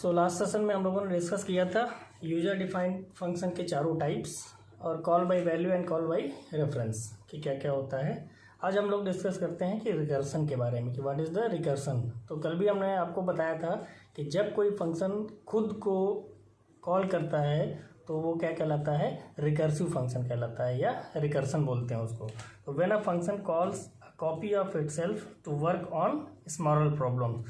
Last session में हम लोगों ने डिस्कस किया था यूजर डिफाइंड फंक्शन के चारों टाइप्स और call by value and call by reference कि क्या क्या होता है। आज हम लोग डिस्कस करते हैं कि रिकर्सन के बारे में कि व्हाट इज़ द रिकर्सन। तो कल भी हमने आपको बताया था कि जब कोई फंक्शन खुद को कॉल करता है तो वो क्या कहलाता है, रिकर्सिव फंक्शन कहलाता है या रिकर्सन बोलते हैं उसको। तो when a function calls copy of itself to work on small problem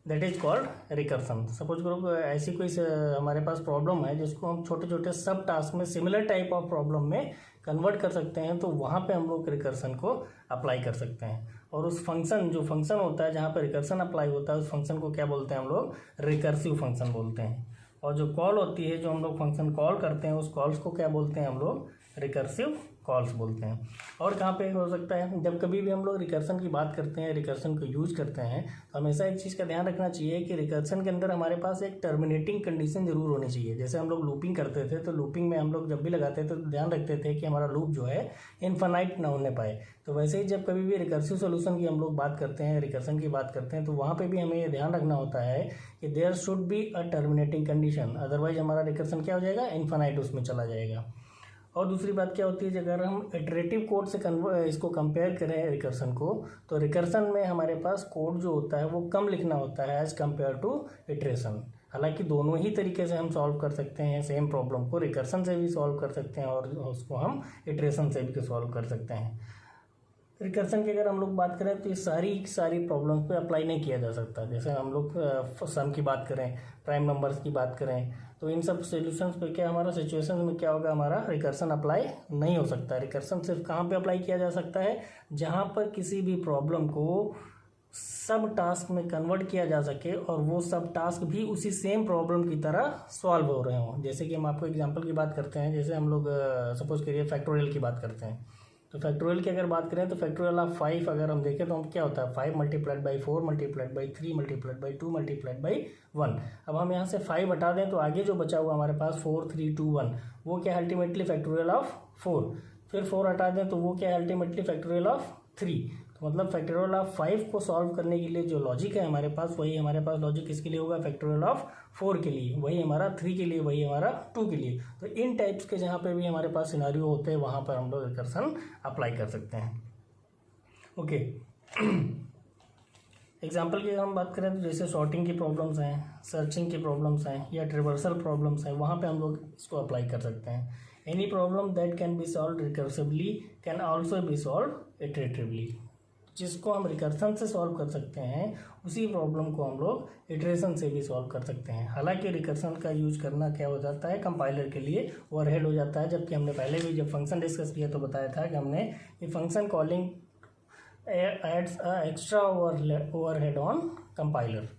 that is called recursion. Suppose करो ऐसी कोई हमारे पास प्रॉब्लम है जिसको हम छोटे छोटे सब टास्क में सिमिलर टाइप ऑफ प्रॉब्लम में कन्वर्ट कर सकते हैं, तो वहाँ पे हम लोग रिकर्सन को अप्लाई कर सकते हैं। और उस फंक्शन जो फंक्शन होता है जहाँ पर रिकर्सन अप्लाई होता है उस फंक्शन को क्या बोलते हैं हम लोग, रिकर्सिव फंक्शन बोलते हैं। और जो कॉल होती है जो हम लोग फंक्शन कॉल करते हैं उस कॉल्स को क्या बोलते हैं हम लोग, रिकर्सिव कॉल्स बोलते हैं। और कहाँ पे हो सकता है, जब कभी भी हम लोग रिकर्सन की बात करते हैं, रिकर्सन को यूज करते हैं, तो हमेशा एक चीज़ का ध्यान रखना चाहिए कि रिकर्सन के अंदर हमारे पास एक टर्मिनेटिंग कंडीशन जरूर होनी चाहिए। जैसे हम लोग लूपिंग करते थे तो लूपिंग में हम लोग जब भी लगाते थे तो ध्यान रखते थे कि हमारा लूप जो है इनफाइनाइट ना होने पाए। तो वैसे ही जब कभी भी रिकर्सिव सोल्यूशन की हम लोग बात करते हैं, रिकर्सन की बात करते हैं, तो वहाँ पे भी हमें ये ध्यान रखना होता है कि there should be a terminating condition, otherwise हमारा रिकर्सन क्या हो जाएगा, इनफाइनाइट उसमें चला जाएगा। और दूसरी बात क्या होती है, अगर हम इटरेटिव कोड से इसको कंपेयर करें रिकर्सन को, तो रिकर्सन में हमारे पास कोड जो होता है वो कम लिखना होता है एज कंपेयर टू इटरेशन। हालांकि दोनों ही तरीके से हम सॉल्व कर सकते हैं सेम प्रॉब्लम को, रिकर्सन से भी सॉल्व कर सकते हैं और उसको हम इटरेशन से भी सॉल्व कर सकते हैं। रिकर्सन की अगर हम लोग बात करें तो ये सारी प्रॉब्लम्स पे अप्लाई नहीं किया जा सकता। जैसे हम लोग सम की बात करें, प्राइम नंबर्स की बात करें, तो इन सब सॉल्यूशंस पे क्या हमारा सिचुएशन में क्या होगा, हमारा रिकर्सन अप्लाई नहीं हो सकता। रिकर्सन सिर्फ कहाँ पे अप्लाई किया जा सकता है, जहाँ पर किसी भी प्रॉब्लम को सब टास्क में कन्वर्ट किया जा सके और वो सब टास्क भी उसी सेम प्रॉब्लम की तरह सॉल्व हो रहे हों। जैसे कि हम आपको एग्जांपल की बात करते हैं, जैसे हम लोग सपोज करिए फैक्टोरियल की बात करते हैं। तो फैक्टोरियल की अगर बात करें तो फैक्टोरियल ऑफ 5 अगर हम देखें तो हम क्या होता है, 5 multiplied by 4 multiplied by 3 multiplied by 2 multiplied by 1। अब हम यहाँ से 5 हटा दें तो आगे जो बचा हुआ हमारे पास 4 3 2 1 वो क्या है, अल्टीमेटली फैक्टोरियल ऑफ 4। फिर 4 हटा दें तो वो क्या है, अल्टीमेटली फैक्टोरियल ऑफ 3। तो मतलब फैक्टोरियल ऑफ 5 को सॉल्व करने के लिए जो लॉजिक है हमारे पास, वही हमारे पास लॉजिक किसके लिए होगा, फैक्टोरियल ऑफ 4 के लिए, वही हमारा 3 के लिए, वही हमारा 2 के लिए। तो इन टाइप्स के जहाँ पे भी हमारे पास सिनारियो होते हैं वहाँ पर हम लोग रिकर्सन अप्लाई कर सकते हैं। ओके, एग्जाम्पल की हम बात करें तो जैसे सॉर्टिंग की प्रॉब्लम्स हैं, सर्चिंग की प्रॉब्लम्स हैं या ट्रिवर्सल प्रॉब्लम्स हैं, वहाँ पे हम लोग इसको अप्लाई कर सकते हैं। Any problem that can be solve recursively can also be solve iteratively. जिसको हम रिकर्सन से सॉल्व कर सकते हैं उसी प्रॉब्लम को हम लोग इटरेशन से भी सॉल्व कर सकते हैं। हालांकि रिकर्सन का यूज करना क्या हो जाता है, कंपाइलर के लिए ओवरहेड हो जाता है, जबकि हमने पहले भी जब फंक्शन डिस्कस किया तो बताया था कि हमने ये function calling adds extra overhead on compiler.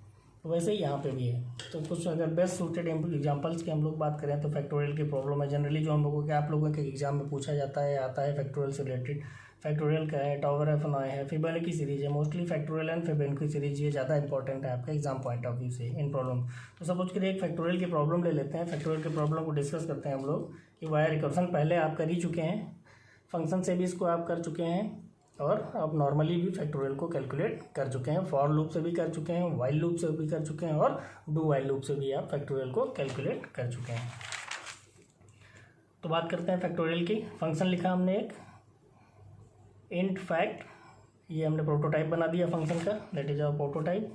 तो वैसे ही यहाँ पे भी है। तो कुछ अगर बेस्ट सूटेड एग्जांपल्स की हम लोग बात करें तो फैक्टोरियल की प्रॉब्लम है जनरली जो हम लोगों के आप लोगों के एग्जाम में पूछा जाता है, आता है फैक्टोरियल से रिलेटेड। फैक्टोरियल का है, टॉवर एफ नॉय है, फिबोनाची सीरीज है, mostly factorial and Fibonacci series ये ज़्यादा इंपॉर्टेंट है आपका एग्जाम पॉइंट ऑफ व्यू से इन प्रॉब्लम। तो सपोज करिए एक फैक्टोरियल की प्रॉब्लम ले लेते हैं। फैक्टोरियल की प्रॉब्लम को डिस्कस करते हैं हम लोग कि वाया रिकर्सन पहले आप कर ही चुके हैं, फंक्शन से भी इसको आप कर चुके हैं और अब नॉर्मली भी फैक्टोरियल को कैलकुलेट कर चुके हैं, फॉर लूप से भी कर चुके हैं, वाइल लूप से भी कर चुके हैं और डू वाइल लूप से भी आप फैक्टोरियल को कैलकुलेट कर चुके हैं। तो बात करते हैं फैक्टोरियल की। फंक्शन लिखा हमने एक इंट फैक्ट, ये हमने प्रोटोटाइप बना दिया फंक्शन का, दैट इज आवर प्रोटोटाइप।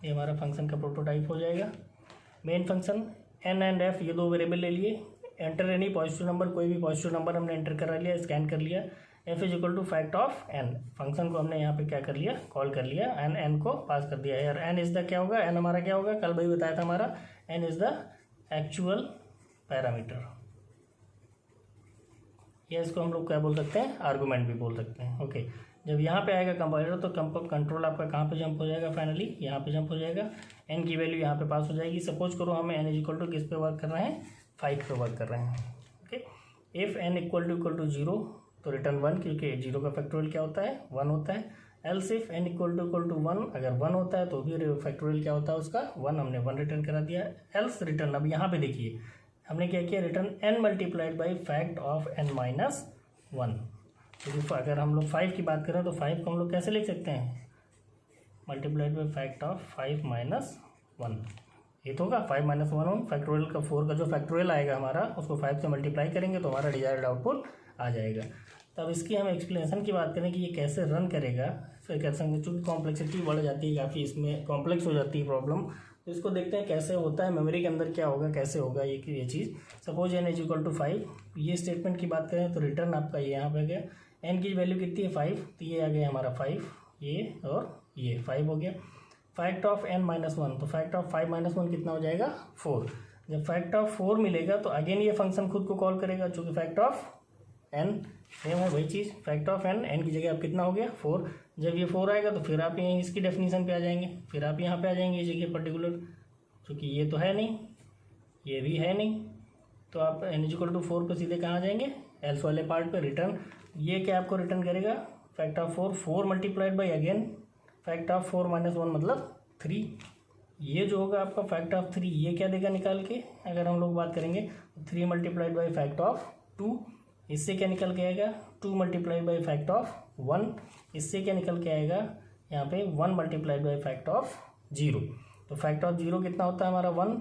ये हमारा फंक्शन का प्रोटोटाइप हो जाएगा। Main function n and f ये दो वेरिएबल ले लिए, एंटर एनी पॉजिटिव नंबर, कोई भी पॉजिटिव नंबर हमने एंटर करा लिया, स्कैन कर लिया। F is equal to fact of n, function को हमने यहाँ पे क्या कर लिया, कॉल कर लिया, एन को पास कर दिया है। एन इज द क्या होगा, एन हमारा क्या होगा, कल भाई बताया था हमारा n is the actual parameter, या इसको हम लोग क्या बोल सकते हैं, आर्गूमेंट भी बोल सकते हैं। ओके, जब यहाँ पे आएगा कंपाइलर तो कंट्रोल आपका कहाँ पे जंप हो जाएगा, फाइनली यहाँ पे जंप हो जाएगा। एन की वैल्यू यहाँ पे पास हो जाएगी। सपोज करो हमें एन इज इक्वल टू किस पे वर्क कर रहे हैं, 5 पे वर्क कर रहे हैं। Okay, if n equal to 0 तो रिटर्न 1, क्योंकि 0 का फैक्टोरियल क्या होता है, 1 होता है। Else if n equal to 1, अगर 1 होता है तो भी फैक्टोरियल क्या होता है उसका, 1, हमने 1 रिटर्न करा दिया। एल्स रिटर्न, अब यहाँ पे देखिए हमने क्या किया, return n multiplied by fact of n minus 1। क्योंकि अगर हम लोग 5 की बात करें तो 5 को हम लोग कैसे लिख सकते हैं, multiplied by fact of 5 minus 1, ये तो होगा 5 माइनस 1 फैक्टोरियल का 4 का जो फैक्टोरियल आएगा हमारा उसको 5 से मल्टीप्लाई करेंगे तो हमारा डिजायर्ड आउटपुट आ जाएगा। तब इसकी हम एक्सप्लेनेशन की बात करें कि ये कैसे रन करेगा, फिर कह सकते हैं चूँकि कॉम्प्लेक्सिटी बढ़ जाती है काफ़ी, इसमें कॉम्प्लेक्स हो जाती है प्रॉब्लम, तो इसको देखते हैं कैसे होता है, मेमोरी के अंदर क्या होगा, कैसे होगा ये चीज़। Suppose n is equal to 5, ये स्टेटमेंट की बात करें तो रिटर्न आपका ये यहाँ पे गया, n की वैल्यू कितनी है 5, तो ये आ गया हमारा 5, ये और ये 5 हो गया। फैक्ट ऑफ n माइनस 1, तो फैक्ट ऑफ 5 माइनस 1 कितना हो जाएगा 4। जब फैक्ट ऑफ 4 मिलेगा तो अगेन ये फंक्शन खुद को कॉल करेगा, चूँकि फैक्ट ऑफ n सेम है वही चीज़, फैक्ट ऑफ n की जगह अब कितना हो गया 4। जब ये 4 आएगा तो फिर आप यहीं इसकी डेफिनेशन पे आ जाएंगे, फिर आप यहाँ पे आ जाएंगे इस जगह पर्टिकुलर, क्योंकि ये तो है नहीं, ये भी है नहीं, तो आप n इक्वल टू 4 पर सीधे कहाँ आ जाएंगे, एल्स वाले पार्ट पे रिटर्न। ये क्या आपको रिटर्न करेगा, fact of 4 multiplied by again fact of 4 minus 1 मतलब 3। ये जो होगा आपका फैक्ट ऑफ 3, ये क्या देगा निकाल के, अगर हम लोग बात करेंगे 3 मल्टीप्लाइड बाई फैक्ट ऑफ 2, इससे क्या निकल के आएगा 2 मल्टीप्लाइड बाई फैक्ट ऑफ 1, इससे क्या निकल के आएगा यहाँ पे 1 मल्टीप्लाइड बाई फैक्ट ऑफ 0। तो फैक्ट ऑफ 0 कितना होता है हमारा 1,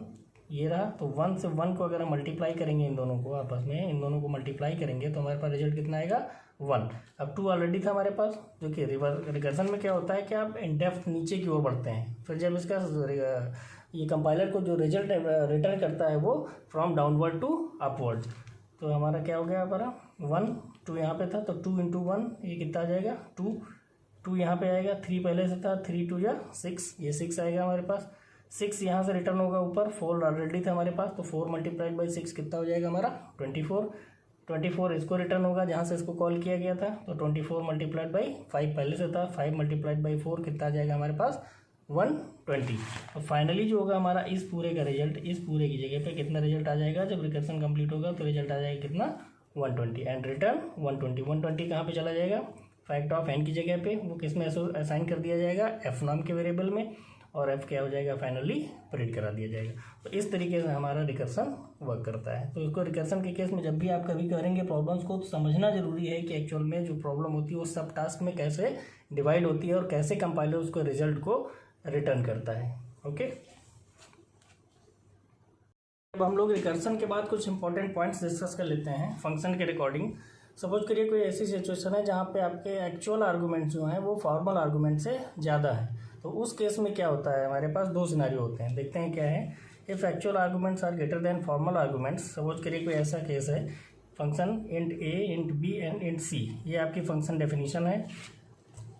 ये रहा। तो 1 से 1 को अगर हम मल्टीप्लाई करेंगे इन दोनों को आपस में, इन दोनों को मल्टीप्लाई करेंगे तो हमारे पास रिजल्ट कितना आएगा 1। अब 2 ऑलरेडी था हमारे पास, जो कि रिकर्सन में क्या होता है कि आप इन डेप्थ नीचे की ओर बढ़ते हैं, फिर जब इसका ये कंपाइलर को जो रिजल्ट रिटर्न करता है वो फ्रॉम डाउनवर्ड टू अपवर्ड, तो हमारा क्या हो गया हमारा 1, 2 यहाँ पे था तो 2 इंटू 1 ये कितना आ जाएगा 2 यहाँ पे आएगा, 3 पहले से था, 3 2 या 6, ये 6 आएगा हमारे पास, 6 यहाँ से रिटर्न होगा ऊपर, 4 ऑलरेडी था हमारे पास, तो 4 मल्टीप्लाइड बाई 6 कितना हो जाएगा हमारा 24 इसको रिटर्न होगा जहाँ से इसको कॉल किया गया था, तो 24 मल्टीप्लाइड बाई 5 पहले से था, 5 मल्टीप्लाइड बाई 4 कितना आ जाएगा हमारे पास 120। तो फाइनली जो होगा हमारा इस पूरे का रिजल्ट, इस पूरे की जगह पे कितना रिजल्ट आ जाएगा, जब रिकर्सन कंप्लीट होगा तो रिजल्ट आ जाएगा कितना 120 एंड रिटर्न 120 कहाँ पे चला जाएगा, फैक्ट ऑफ n की जगह पे वो किस में असाइन कर दिया जाएगा f नाम के वेरिएबल में, और f क्या हो जाएगा फाइनली प्रिंट करा दिया जाएगा। तो इस तरीके से हमारा रिकर्सन वर्क करता है। तो इसको रिकर्सन के केस में जब भी आप कभी करेंगे प्रॉब्लम्स को, तो समझना जरूरी है कि एक्चुअल में जो प्रॉब्लम होती है वो सब टास्क में कैसे डिवाइड होती है और कैसे कंपाइलर उसको रिजल्ट को रिटर्न करता है। ओके, अब हम लोग रिकर्सन के बाद कुछ इंपॉर्टेंट पॉइंट्स डिस्कस कर लेते हैं फंक्शन के रिकॉर्डिंग। सपोज करिए कोई ऐसी सिचुएशन है जहाँ पे आपके एक्चुअल आर्गूमेंट्स जो हैं वो फॉर्मल आर्गूमेंट से ज़्यादा है, तो उस केस में क्या होता है, हमारे पास 2 सिनेरियो होते हैं, देखते हैं क्या है। If actual arguments are greater than formal arguments, suppose करिए कोई ऐसा केस है, function int a int b and int c, ये आपकी फंक्शन डेफिनेशन है,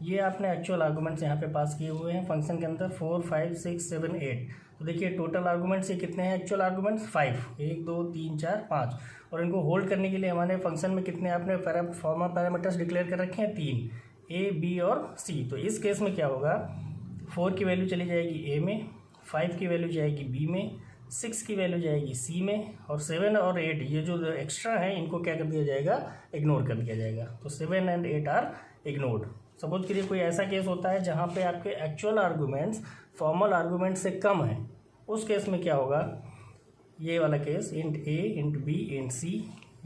ये आपने एक्चुअल आर्गूमेंट्स यहाँ पे पास किए हुए हैं फंक्शन के अंदर 4 5 6 7 8। तो देखिए टोटल आर्गूमेंट्स ये कितने हैं एक्चुअल आर्गूमेंट्स 5, 1 2 3 4 5, और इनको होल्ड करने के लिए हमारे फंक्शन में कितने आपने फॉर्मल पैरामीटर्स डिक्लेयर कर रखे हैं 3, a b और c। तो इस केस में क्या होगा, 4 की वैल्यू चली जाएगी a में, 5 की वैल्यू जाएगी b में, 6 की वैल्यू जाएगी c में, और 7 और 8 ये जो एक्स्ट्रा है इनको क्या कर दिया जाएगा, इग्नोर कर दिया जाएगा। तो 7 एंड 8 आर इग्नोर्ड। सपोज करिए कोई ऐसा केस होता है जहाँ पे आपके एक्चुअल आर्गूमेंट्स फॉर्मल आर्गूमेंट से कम है, उस केस में क्या होगा, ये वाला case int a int b int c,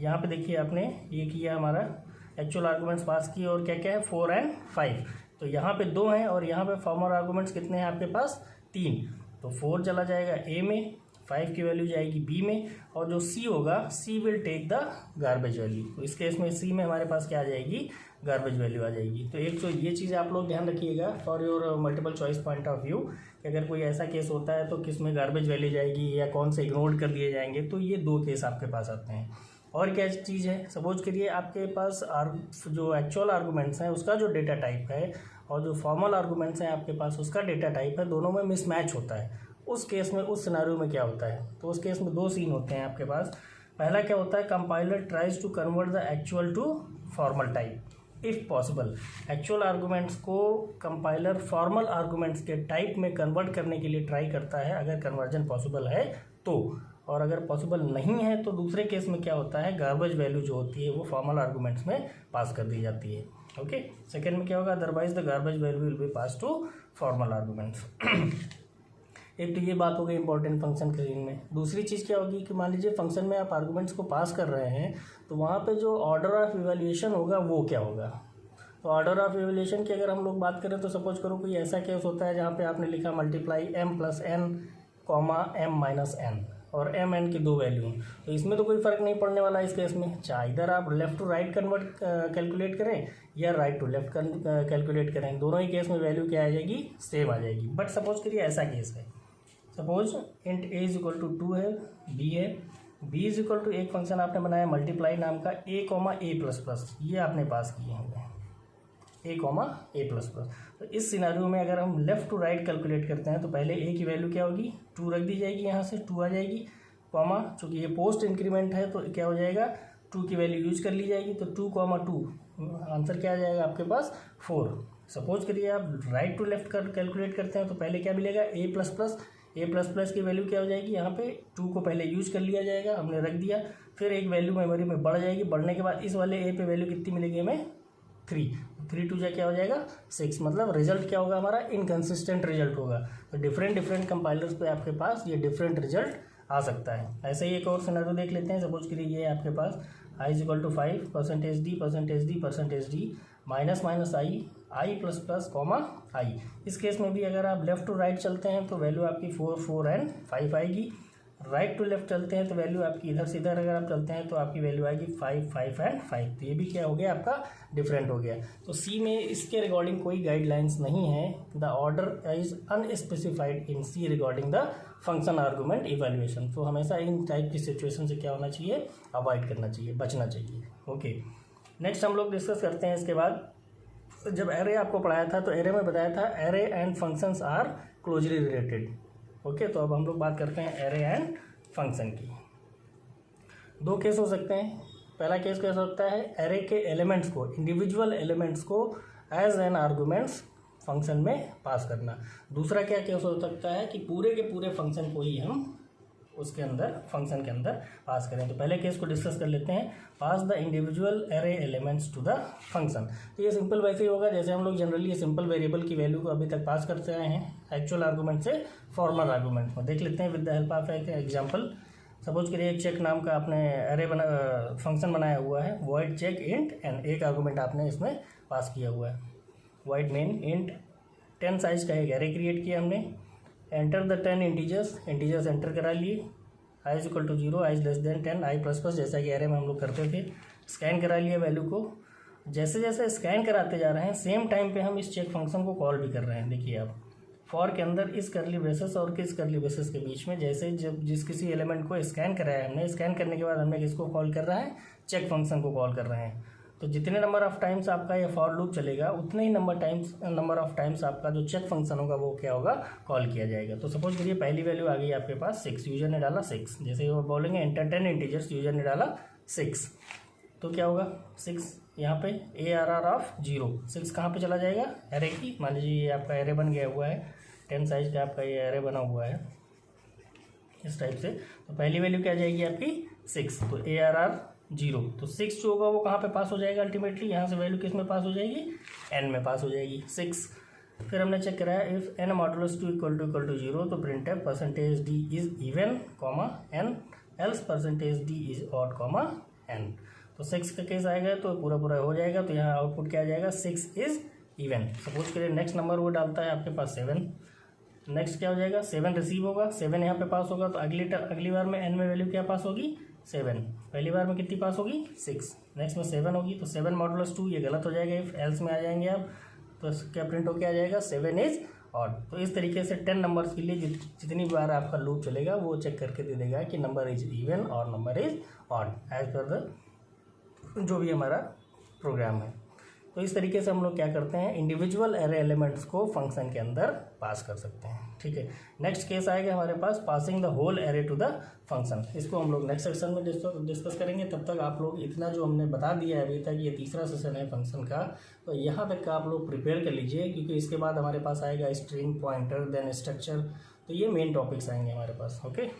यहाँ पे देखिए आपने ये किया हमारा एक्चुअल आर्गूमेंट्स पास किए और क्या क्या है 4 एंड 5, तो यहाँ पे 2 हैं और यहाँ पे फॉर्मल आर्गूमेंट्स कितने हैं आपके पास 3, तो 4 चला जाएगा a में, 5 की वैल्यू जाएगी b में, और जो c होगा c will take the garbage value. तो इस केस में c में हमारे पास क्या आ जाएगी, गार्बेज वैल्यू आ जाएगी। तो एक तो ये चीज़ आप लोग ध्यान रखिएगा for your multiple choice point of view, कि अगर कोई ऐसा केस होता है तो किस में गार्बेज वैल्यू जाएगी या कौन से इग्नोर कर दिए जाएंगे, तो ये 2 केस आपके पास आते हैं। और क्या चीज़ है, सपोज करिए आपके पास जो एक्चुअल आर्गूमेंट्स हैं उसका जो डेटा टाइप है और जो फॉर्मल आर्गूमेंट्स हैं आपके पास उसका डेटा टाइप है, दोनों में मिसमैच होता है। उस केस में, उस सिनेरियो में क्या होता है, तो उस केस में 2 सीन होते हैं आपके पास। पहला क्या होता है, compiler tries to convert the actual to formal type if possible. Actual arguments को कंपाइलर फॉर्मल आर्गूमेंट्स के टाइप में कन्वर्ट करने के लिए ट्राई करता है अगर कन्वर्जन पॉसिबल है तो, और अगर पॉसिबल नहीं है तो दूसरे केस में क्या होता है, गार्बेज वैल्यू जो होती है वो फॉर्मल आर्गूमेंट्स में पास कर दी जाती है। ओके, सेकेंड में क्या होगा, otherwise the garbage value will be pass to formal arguments. एक तो ये बात हो गई इंपॉर्टेंट फंक्शन क्रिएटिंग में। दूसरी चीज़ क्या होगी कि मान लीजिए फंक्शन में आप आर्गूमेंट्स को पास कर रहे हैं तो वहाँ पे जो ऑर्डर ऑफ इवैल्यूएशन होगा वो क्या होगा। तो ऑर्डर ऑफ इवैल्यूएशन की अगर हम लोग बात करें तो सपोज करो कोई ऐसा केस होता है जहाँ पे आपने लिखा multiply m plus n comma m minus n और m n की दो वैल्यू हैं, तो इसमें तो कोई फ़र्क नहीं पड़ने वाला है इस केस में, चाहे इधर आप left to right convert calculate करें या राइट टू लेफ्ट कैलकुलेट करें, दोनों ही केस में वैल्यू क्या आ जाएगी, सेम आ जाएगी। बट सपोज करिए ऐसा केस है, suppose int a is equal to 2 है, b है, b इज इक्वल टू एक फंक्शन आपने बनाया मल्टीप्लाई नाम का a comma a plus plus, ये आपने पास किए हैं a comma a plus plus. तो इस सिनारियो में अगर हम लेफ़्ट टू राइट कैलकुलेट करते हैं तो पहले a की वैल्यू क्या होगी, 2 रख दी जाएगी, यहाँ से 2 आ जाएगी, कॉमा चूँकि ये पोस्ट इंक्रीमेंट है तो क्या हो जाएगा, 2 की वैल्यू यूज कर ली जाएगी, तो 2 कॉमा 2 आंसर क्या आ जाएगा आपके पास 4। सपोज करिए आप राइट टू लेफ्ट कैलकुलेट करते हैं तो पहले क्या मिलेगा, a प्लस प्लस की वैल्यू क्या हो जाएगी, यहाँ पे 2 को पहले यूज कर लिया जाएगा, हमने रख दिया, फिर एक वैल्यू मेमोरी में बढ़ जाएगी, बढ़ने के बाद इस वाले a पे वैल्यू कितनी मिलेगी हमें, 3 टू जा क्या हो जाएगा 6, मतलब रिजल्ट क्या होगा हमारा, इनकन्सिस्टेंट रिजल्ट होगा। तो डिफरेंट कंपाइलर्स पे आपके पास ये डिफरेंट रिजल्ट आ सकता है। ऐसे ही एक और सिनेरियो देख लेते हैं, सपोज करिए ये आपके पास i is equal to 5 percentage D minus I plus plus comma I. इस केस में भी अगर आप लेफ्ट टू राइट चलते हैं तो वैल्यू आपकी 4 एंड 5 आएगी, राइट टू लेफ्ट चलते हैं तो वैल्यू आपकी इधर से इधर अगर आप चलते हैं तो आपकी वैल्यू आएगी 5 एंड 5। तो ये भी क्या हो गया आपका डिफरेंट हो गया। तो सी में इसके रिगार्डिंग कोई गाइडलाइंस नहीं है, the order is unspecified in C regarding the function argument evaluation. तो हमेशा इन टाइप की सिचुएशन से क्या होना चाहिए, अवॉइड करना चाहिए, बचना चाहिए। ओके, नेक्स्ट हम लोग डिस्कस करते हैं इसके बाद, जब एरे आपको पढ़ाया था तो एरे में बताया था array and functions are closely related. Okay, तो अब हम लोग बात करते हैं एरे एंड फंक्शन की। दो केस हो सकते हैं। पहला केस कैसा होता है, एरे के एलिमेंट्स को, इंडिविजुअल एलिमेंट्स को एज एन आर्गूमेंट्स फंक्शन में पास करना। दूसरा क्या केस हो सकता है कि पूरे के पूरे फंक्शन को ही हम उसके अंदर फंक्शन के अंदर पास करें। तो पहले केस को डिस्कस कर लेते हैं, pass the individual array elements to the function. तो ये सिंपल वैसे ही होगा जैसे हम लोग जनरली ये सिंपल वेरिएबल की वैल्यू को अभी तक पास करते आए हैं एक्चुअल आर्गूमेंट से फॉर्मल आर्गूमेंट में। देख लेते हैं विद द हेल्प ऑफ एक एग्जाम्पल। सपोज करिए एक चेक नाम का आपने एरे फंक्शन बनाया हुआ है, वॉइड चेक इंट एंड एक आर्गूमेंट आपने इसमें पास किया हुआ है, वॉइड मेन इंट 10 साइज का एक एरे क्रिएट किया हमने, एंटर द 10 इंटीजर्स एंटर करा लिए, I is equal to 0, I is less than 10, I plus plus जैसा कि एरे में हम लोग करते थे, स्कैन करा लिया वैल्यू को। जैसे जैसे स्कैन कराते जा रहे हैं सेम टाइम पे हम इस चेक फंक्शन को कॉल भी कर रहे हैं। देखिए आप फॉर के अंदर इस करली ब्रेसेस और किस करली ब्रेसेस के बीच में जैसे जब जिस किसी एलिमेंट को स्कैन कराया हमने, स्कैन करने के बाद हमने किसको कॉल कर रहा है, चेक फंक्शन को कॉल कर रहे हैं। तो जितने नंबर ऑफ टाइम्स आपका ये फॉर लूप चलेगा उतने ही नंबर ऑफ टाइम्स आपका जो चेक फंक्शन होगा वो क्या होगा, कॉल किया जाएगा। तो सपोज करिए पहली वैल्यू आ गई आपके पास 6, यूजर ने डाला 6, जैसे वो बोलेंगे एंटर 10 इंटीजर्स, यूजर ने डाला 6, तो क्या होगा 6 यहाँ पे ARR ऑफ 0, 6 कहाँ पे चला जाएगा, एरे की, मान लीजिए ये आपका एरे बन गया हुआ है, 10 साइज का आपका ये एरे बना हुआ है इस टाइप से। तो पहली वैल्यू क्या जाएगी आपकी 6, तो ARR 0, तो 6 जो होगा वो कहाँ पे पास हो जाएगा अल्टीमेटली, यहाँ से वैल्यू किस में पास हो जाएगी, n में पास हो जाएगी 6। फिर हमने चेक कराया if n modulus 2 equal to 0 तो प्रिंट है percentage d is even comma n else percentage d is odd comma n। तो 6 का केस आएगा तो पूरा हो जाएगा, तो यहाँ आउटपुट क्या आ जाएगा 6 इज इवन। सपोज करिए नेक्स्ट नंबर वो डालता है आपके पास 7, नेक्स्ट क्या हो जाएगा 7 रिसीव होगा, 7 यहाँ पे पास होगा, तो अगली बार में n में वैल्यू क्या पास होगी 7, पहली बार में कितनी पास होगी 6, नेक्स्ट में 7 होगी, तो 7 मॉडुलस 2 ये गलत हो जाएगा, इफ एल्स में आ जाएंगे आप, तो क्या प्रिंट हो के आ जाएगा 7 इज ऑड। तो इस तरीके से 10 नंबर्स के लिए जितनी बार आपका लूप चलेगा वो चेक करके दे देगा कि नंबर इज इवन और number is odd as per the जो भी हमारा प्रोग्राम है। तो इस तरीके से हम लोग क्या करते हैं, इंडिविजुअल एरे एलिमेंट्स को फंक्शन के अंदर पास कर सकते हैं। ठीक है, नेक्स्ट केस आएगा हमारे पास passing the whole array to the function. इसको हम लोग नेक्स्ट सेक्शन में डिस्कस करेंगे। तब तक आप लोग इतना जो हमने बता दिया है अभी तक, ये तीसरा सेशन है फंक्शन का, तो यहाँ तक का आप लोग प्रिपेयर कर लीजिए, क्योंकि इसके बाद हमारे पास आएगा स्ट्रिंग, पॉइंटर, देन स्ट्रक्चर, तो ये मेन टॉपिक्स आएंगे हमारे पास। ओके।